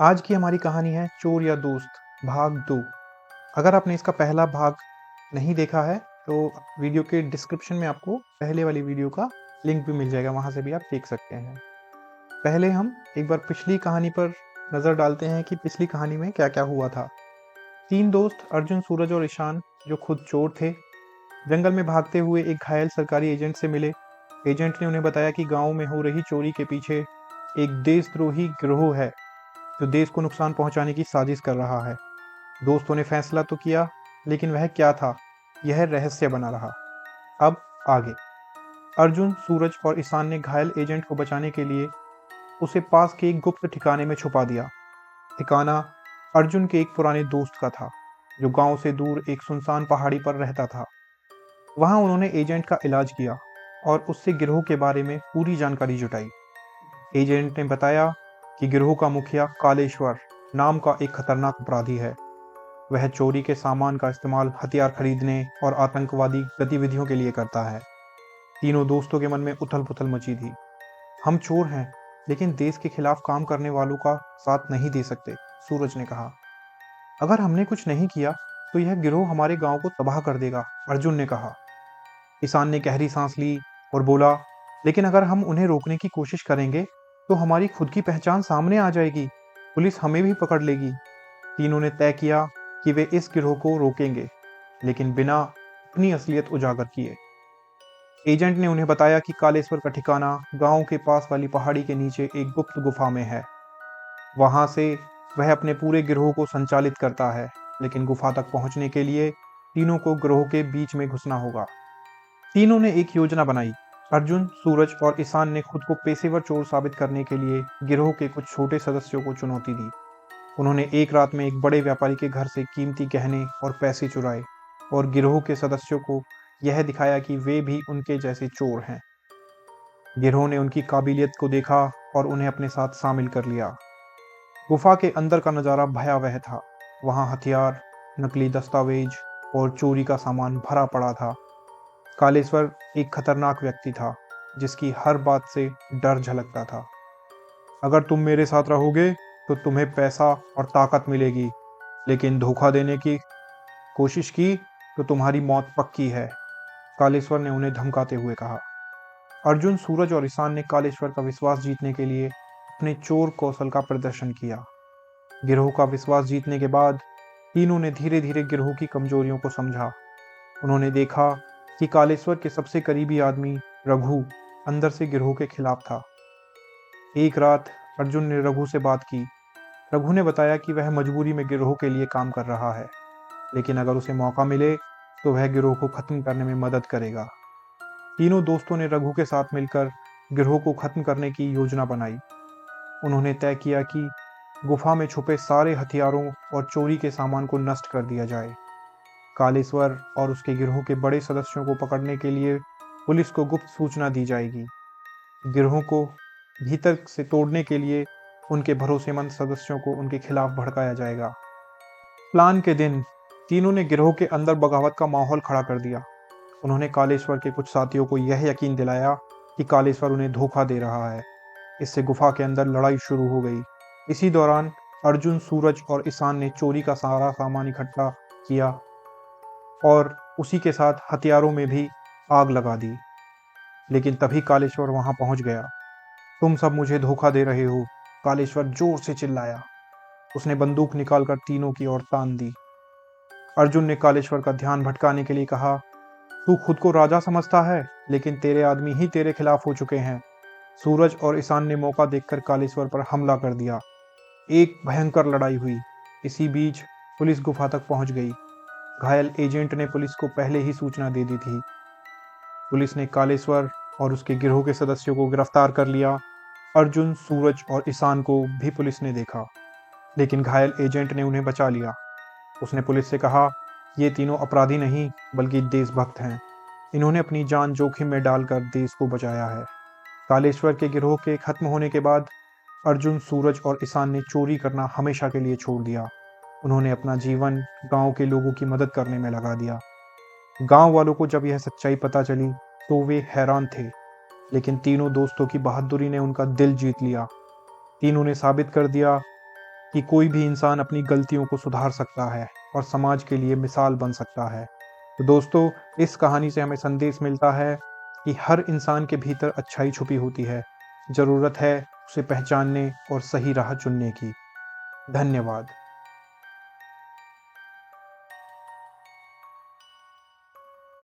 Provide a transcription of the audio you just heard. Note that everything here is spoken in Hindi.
आज की हमारी कहानी है चोर या दोस्त भाग 2। अगर आपने इसका पहला भाग नहीं देखा है तो वीडियो के डिस्क्रिप्शन में आपको पहले वाली वीडियो का लिंक भी मिल जाएगा, वहाँ से भी आप देख सकते हैं। पहले हम एक बार पिछली कहानी पर नज़र डालते हैं कि पिछली कहानी में क्या-क्या हुआ था। 3 दोस्त अर्जुन, सूरज और ईशान जो खुद चोर थे, जंगल में भागते हुए एक घायल सरकारी एजेंट से मिले। एजेंट ने उन्हें बताया कि गाँव में हो रही चोरी के पीछे एक देशद्रोही गिरोह है जो देश को नुकसान पहुंचाने की साजिश कर रहा है। दोस्तों ने फैसला तो किया, लेकिन वह क्या था, यह रहस्य बना रहा। अब आगे। अर्जुन, सूरज और ईशान ने घायल एजेंट को बचाने के लिए उसे पास के एक गुप्त ठिकाने में छुपा दिया। ठिकाना अर्जुन के एक पुराने दोस्त का था, जो गांव से दूर एक सुनसान पहाड़ी पर रहता था। वहां उन्होंने एजेंट का इलाज किया और उससे गिरोह के बारे में पूरी जानकारी जुटाई। एजेंट ने बताया कि गिरोह का मुखिया कालेश्वर नाम का एक खतरनाक अपराधी है। वह चोरी के सामान का इस्तेमाल हथियार खरीदने और आतंकवादी गतिविधियों के लिए करता है। तीनों दोस्तों के मन में उथल-पुथल मची थी। हम चोर हैं, लेकिन देश के खिलाफ काम करने वालों का साथ नहीं दे सकते, सूरज ने कहा। अगर हमने कुछ नहीं किया, तो यह गिरोह हमारे गांव को तबाह कर देगा, अर्जुन ने कहा। ईशान ने गहरी सांस ली और बोला, लेकिन अगर हम उन्हें रोकने की कोशिश करेंगे, तो हमारी खुद की पहचान सामने आ जाएगी। पुलिस हमें भी पकड़ लेगी। तीनों ने तय किया कि वे इस गिरोह को रोकेंगे, लेकिन बिना अपनी असलियत उजागर किए। एजेंट ने उन्हें बताया कि कालेश्वर का ठिकाना गांव के पास वाली पहाड़ी के नीचे एक गुप्त गुफा में है। वहां से वह अपने पूरे गिरोह को संचालित करता है, लेकिन गुफा तक पहुंचने के लिए तीनों को गिरोह के बीच में घुसना होगा। तीनों ने एक योजना बनाई। अर्जुन, सूरज और ईशान ने खुद को पेशेवर चोर साबित करने के लिए गिरोह के कुछ छोटे सदस्यों को चुनौती दी। उन्होंने एक रात में एक बड़े व्यापारी के घर से कीमती गहने और पैसे चुराए और गिरोह के सदस्यों को यह दिखाया कि वे भी उनके जैसे चोर हैं। गिरोह ने उनकी काबिलियत को देखा और उन्हें अपने साथ शामिल कर लिया। गुफा के अंदर का नज़ारा भयावह था। वहां हथियार, नकली दस्तावेज और चोरी का सामान भरा पड़ा था। कालेश्वर एक खतरनाक व्यक्ति था, जिसकी हर बात से डर झलकता था। अगर तुम मेरे साथ रहोगे, तो तुम्हें पैसा और ताकत मिलेगी, लेकिन धोखा देने की कोशिश की तो तुम्हारी मौत पक्की है, कालेश्वर ने उन्हें धमकाते हुए कहा। अर्जुन, सूरज और ईशान ने कालेश्वर का विश्वास जीतने के लिए अपने चोर कौशल का प्रदर्शन किया। गिरोह का विश्वास जीतने के बाद तीनों ने धीरे धीरे गिरोह की कमजोरियों को समझा। उन्होंने देखा कि कालेश्वर के सबसे करीबी आदमी रघु अंदर से गिरोह के खिलाफ था। एक रात अर्जुन ने रघु से बात की। रघु ने बताया कि वह मजबूरी में गिरोह के लिए काम कर रहा है, लेकिन अगर उसे मौका मिले तो वह गिरोह को खत्म करने में मदद करेगा। तीनों दोस्तों ने रघु के साथ मिलकर गिरोह को खत्म करने की योजना बनाई। उन्होंने तय किया कि गुफा में छुपे सारे हथियारों और चोरी के सामान को नष्ट कर दिया जाए। कालेश्वर और उसके गिरोह के बड़े सदस्यों को पकड़ने के लिए पुलिस को गुप्त सूचना दी जाएगी। गिरोह को भीतर से तोड़ने के लिए उनके भरोसेमंद सदस्यों को उनके खिलाफ भड़काया जाएगा। प्लान के दिन तीनों ने गिरोह के अंदर बगावत का माहौल खड़ा कर दिया। उन्होंने कालेश्वर के कुछ साथियों को यह यकीन दिलाया कि कालेश्वर उन्हें धोखा दे रहा है। इससे गुफा के अंदर लड़ाई शुरू हो गई। इसी दौरान अर्जुन, सूरज और ईशान ने चोरी का सारा सामान इकट्ठा किया और उसी के साथ हथियारों में भी आग लगा दी। लेकिन तभी कालेश्वर वहां पहुंच गया। तुम सब मुझे धोखा दे रहे हो, कालेश्वर जोर से चिल्लाया। उसने बंदूक निकालकर तीनों की ओर तान दी। अर्जुन ने कालेश्वर का ध्यान भटकाने के लिए कहा, तू खुद को राजा समझता है, लेकिन तेरे आदमी ही तेरे खिलाफ हो चुके हैं। सूरज और ईशान ने मौका देखकर कालेश्वर पर हमला कर दिया। एक भयंकर लड़ाई हुई। इसी बीच पुलिस गुफा तक पहुंच गई। घायल एजेंट ने पुलिस को पहले ही सूचना दे दी थी। पुलिस ने कालेश्वर और उसके गिरोह के सदस्यों को गिरफ्तार कर लिया। अर्जुन, सूरज और ईशान को भी पुलिस ने देखा, लेकिन घायल एजेंट ने उन्हें बचा लिया। उसने पुलिस से कहा, ये तीनों अपराधी नहीं बल्कि देशभक्त हैं। इन्होंने अपनी जान जोखिम में डालकर देश को बचाया है। कालेश्वर के गिरोह के खत्म होने के बाद अर्जुन, सूरज और ईशान ने चोरी करना हमेशा के लिए छोड़ दिया। उन्होंने अपना जीवन गांव के लोगों की मदद करने में लगा दिया। गांव वालों को जब यह सच्चाई पता चली तो वे हैरान थे, लेकिन तीनों दोस्तों की बहादुरी ने उनका दिल जीत लिया। तीनों ने साबित कर दिया कि कोई भी इंसान अपनी गलतियों को सुधार सकता है और समाज के लिए मिसाल बन सकता है। तो दोस्तों, इस कहानी से हमें संदेश मिलता है कि हर इंसान के भीतर अच्छाई छुपी होती है। ज़रूरत है उसे पहचानने और सही राह चुनने की। धन्यवाद।